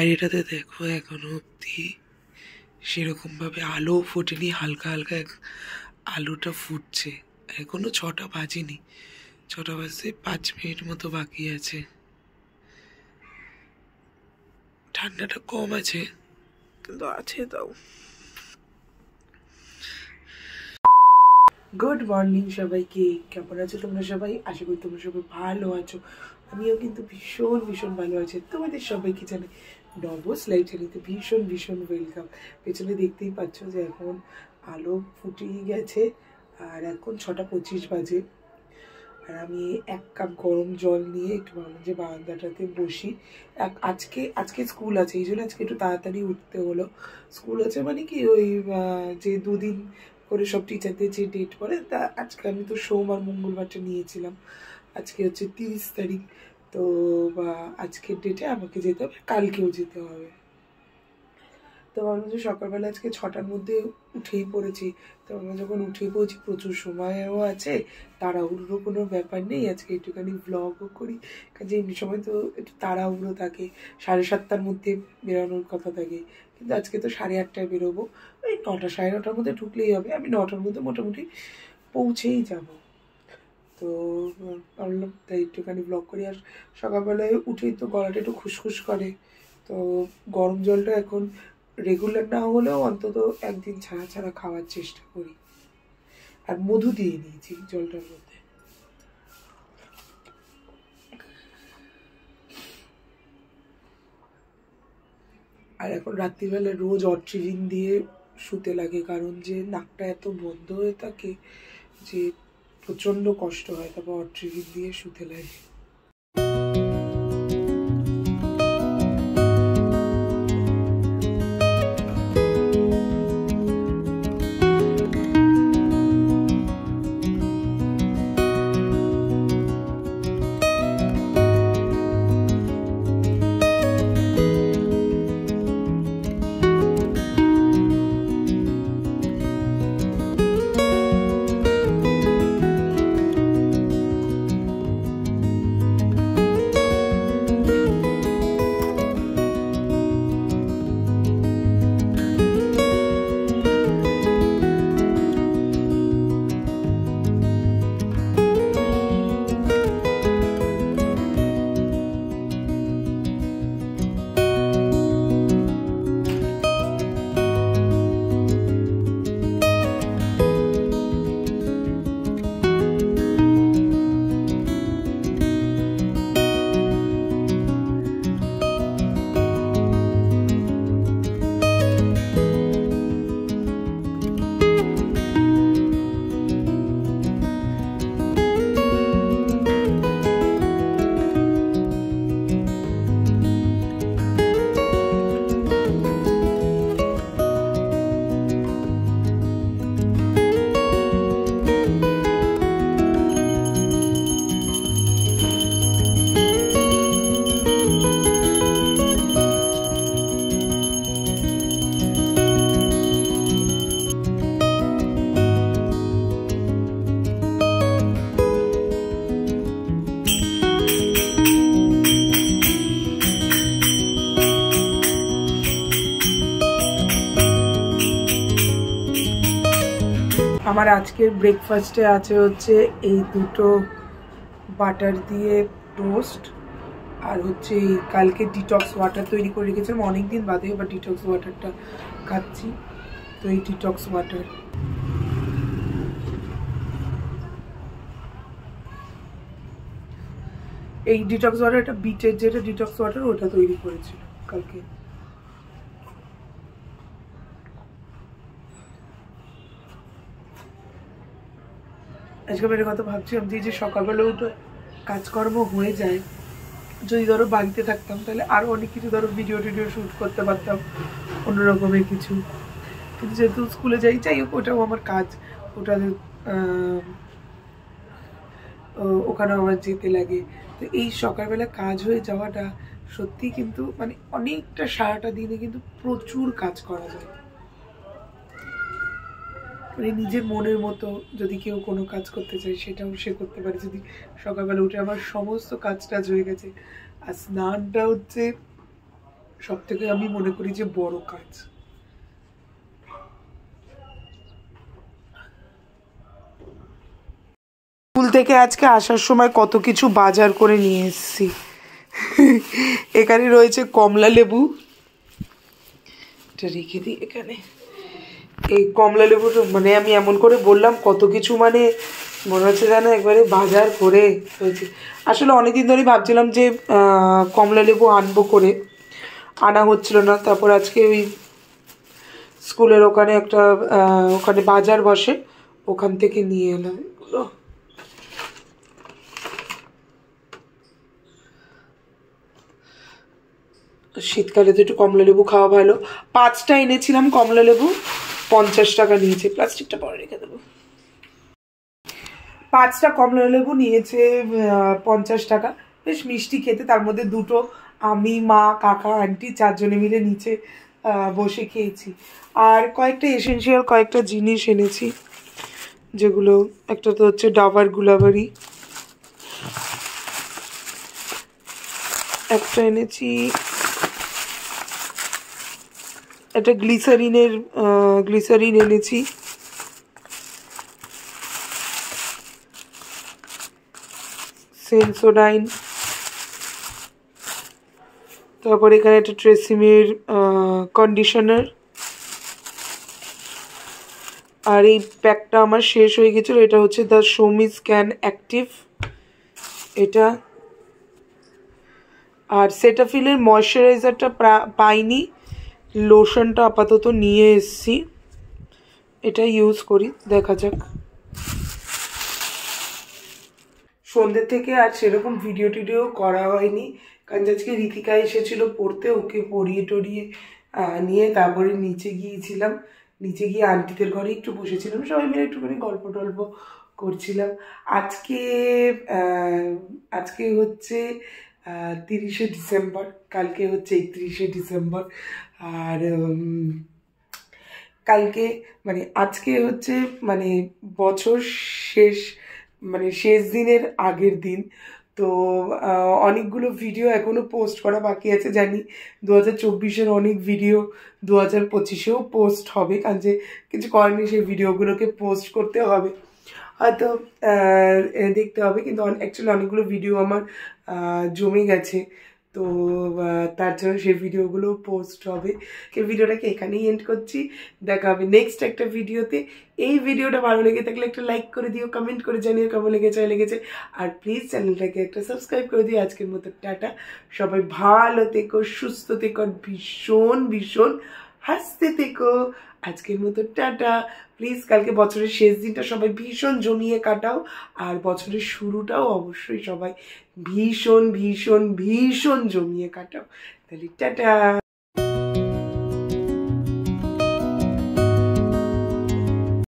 বাইরেটাতে দেখো এখনো অব্দি সেরকম ভাবে আলো ফোটেনি, হালকা হালকা আলোটা ফুটছে। এখনো 6টা বাজেনি, 6টা বাজতে 5 মিনিট মতো বাকি আছে। ঠান্ডাটা কম আছে কিন্তু আছে তাও। গুড মর্নিং সবাইকে, কেমন আছো তোমরা সবাই? আশা করি তোমরা সবাই ভালো আছো। আমিও কিন্তু ভীষণ ভীষণ ভালো আছি। তোমাদের সবাইকে জানাই নবস লাইফ চ্যানেলে ভীষণ ভীষণ ওয়েলকাম। পেছনে দেখতেই পাচ্ছ যে এখন আলো ফুটিয়ে গেছে আর এখন 6টা 25 বাজে। আর আমি 1 কাপ গরম জল নিয়ে একটু ভাবলাম যে বারান্দাটাতে বসি। আজকে স্কুল আছে, এই জন্য আজকে একটু তাড়াতাড়ি উঠতে হলো। স্কুল আছে মানে কি, ওই যে 2 দিন করে সব টিচারদের যে ডেট পড়ে, তা আজকে আমি তো সোম আর মঙ্গলবারটা নিয়েছিলাম। আজকে হচ্ছে 30 তারিখ, তো আজকের ডেটে আমাকে যেতে হবে, কালকেও যেতে হবে। তো ভাবলাম যে সকালবেলা আজকে 6টার মধ্যে উঠেই পড়েছি। তো আমরা যখন উঠেই পড়েছি, প্রচুর সময়ও আছে, তাড়াহুড়োর কোনো ব্যাপার নেই। আজকে একটুখানি ব্লগও করি, কাজে এমনি সময় তো একটু তাড়াহুড়ো থাকে, 7:30টার মধ্যে বেরোনোর কথা থাকে, কিন্তু আজকে তো 8:30টায় বেরোবো। ওই 9টা 9:30টার মধ্যে ঢুকলেই হবে, আমি 9টার মধ্যে মোটামুটি পৌঁছেই যাব। তো ভাবলাম তাই একটুখানি ব্লগ করি। আর সকালবেলায় উঠেই তো গলাটা একটু খুসখুস করে, তো গরম জলটা এখন রেগুলার না হলেও অন্তত একদিন ছাড়া ছাড়া খাওয়ার চেষ্টা করি। আর মধু দিয়ে নিয়েছি জলটার মধ্যে। আর এখন রাত্রিবেলা রোজ অট্রিজিন দিয়ে শুতে লাগে, কারণ যে নাকটা এত বন্ধ হয়ে থাকে যে প্রচণ্ড কষ্ট হয়, তারপর অট্রিজিন দিয়ে শুতে লাগে। আমার আজকের ব্রেকফাস্টে আছে হচ্ছে এই দুটো বাটার দিয়ে টোস্ট, আর হচ্ছে এই কালকে ডিটক্স ওয়াটার তৈরি করে রেখেছিলাম অনেকদিন বাদে, এবার ডিটক্স ওয়াটারটা খাচ্ছি। তো এই ডিটক্স ওয়াটার, এই ডিটক্স ওয়াটারটা বিটের যেটা ডিটক্স ওয়াটার ওটা তৈরি করেছিল কালকে। আজকে মেয়ের কথা ভাবছিলাম যে সকালবেলা উঠে কাজকর্ম হয়ে যায়, যদি ধরো বাড়িতে থাকতাম তাহলে আরো অনেক কিছু ধরো ভিডিও টিডিও শ্যুট করতে পারতাম, অন্যরকমের কিছু। কিন্তু যেহেতু স্কুলে যাই হোক, ওটাও আমার কাজ, ওটা ওখানেও আমার যেতে লাগে। তো এই সকালবেলা কাজ হয়ে যাওয়াটা সত্যি কিন্তু মানে অনেকটা, সারাটা দিনে কিন্তু প্রচুর কাজ করা যায়। মানে নিজের মনের মতো যদি কেউ কোনো কাজ করতে চায় সেটাও সে করতে পারে, যদি সকালবেলা উঠে আমার সমস্ত কাজ টাজ হয়ে গেছে। আর স্নানটা হচ্ছে সব থেকে আমি মনে করি যে বড় কাজ। স্কুল থেকে আজকে আসার সময় কত কিছু বাজার করে নিয়ে এসেছি। এখানে রয়েছে কমলা লেবু, এটা রেখে দিই এখানে। এই কমলা লেবুর মানে আমি এমন করে বললাম কত কিছু, মানে মনে হচ্ছে যেন একবারে বাজার করে হয়েছে। আসলে অনেকদিন ধরেই ভাবছিলাম যে কমলা লেবু আনবো করে, আনা হচ্ছিল না। তারপর আজকে ওই স্কুলের ওখানে একটা ওখানে বাজার বসে, ওখান থেকে নিয়ে এলাম এগুলো। শীতকালে তো একটু কমলা লেবু খাওয়া ভালো। 5টা এনেছিলাম কমলা লেবু, 50 টাকা নিয়েছে। প্লাস্টিকটা পরে রেখে দেবো। 5টা কমলা লেবু নিয়েছে 50 টাকা। বেশ মিষ্টি খেতে। তার মধ্যে 2টো আমি, মা, কাকা, আন্টি 4 জনে মিলে নিচে বসে খেয়েছি। আর কয়েকটা এসেনশিয়াল কয়েকটা জিনিস এনেছি, যেগুলো একটা তো হচ্ছে ডাবার গুলাবারি, একটা এনেছি একটা গ্লিসারিন এনেছি, সেন্সোডাইন। তারপর এখানে একটা ট্রেসিমের কন্ডিশনার। আর এই প্যাকটা আমার শেষ হয়ে গেছিলো, এটা হচ্ছে দ্য শোমি স্ক্যান অ্যাক্টিভ এটা। আর সেটাফিলের ময়শ্চারাইজারটা পাইনি, লোশনটা আপাতত নিয়ে এসেছি, এটা ইউজ করি, দেখা যাক। সন্ধ্যে থেকে আর সেরকম ভিডিও টিডিও করা হয়নি, কারণ আজকে ঋতিকা এসেছিল পড়তে, ওকে পড়িয়ে টড়িয়ে নিয়ে তারপরে নিচে গিয়েছিলাম। নিচে গিয়ে আন্টিদের ঘরে একটু বসেছিলাম, সবাই মিলে একটুখানি গল্প টল্প করছিলাম। আজকে আজকে হচ্ছে 30শে ডিসেম্বর, কালকে হচ্ছে 31শে ডিসেম্বর। আর কালকে মানে আজকে হচ্ছে মানে বছর শেষ, মানে শেষ দিনের আগের দিন। তো অনেকগুলো ভিডিও এখনও পোস্ট করা বাকি আছে জানি। 2024-এর অনেক ভিডিও 2025-এও পোস্ট হবে, কারণ যে কিছু করেনি, সেই ভিডিওগুলোকে পোস্ট করতে হবে, হয়তো দেখতে হবে। কিন্তু অ্যাকচুয়ালি অনেকগুলো ভিডিও আমার জমে গেছে, তো তার জন্য সেই ভিডিওগুলো পোস্ট হবে। এই ভিডিওটাকে এখানেই এন্ড করছি, দেখা হবে নেক্সট একটা ভিডিওতে। এই ভিডিওটা ভালো লেগে থাকলে একটা লাইক করে দিও, কমেন্ট করে জানিও কেমন লেগেছে। আর প্লিজ চ্যানেলটাকে একটা সাবস্ক্রাইব করে দিও। আজকের মতো টাটা, সবাই ভালো থেকো, সুস্থ থেকো, ভীষণ ভীষণ হাসতে থেকো। আজকের মতো টাটা। প্লিজ কালকে বছরের শেষ দিনটা সবাই ভীষণ জমিয়ে কাটাও, আর বছরের শুরুটাও অবশ্যই সবাই ভীষণ ভীষণ ভীষণ জমিয়ে কাটাও। তাহলে টাটা।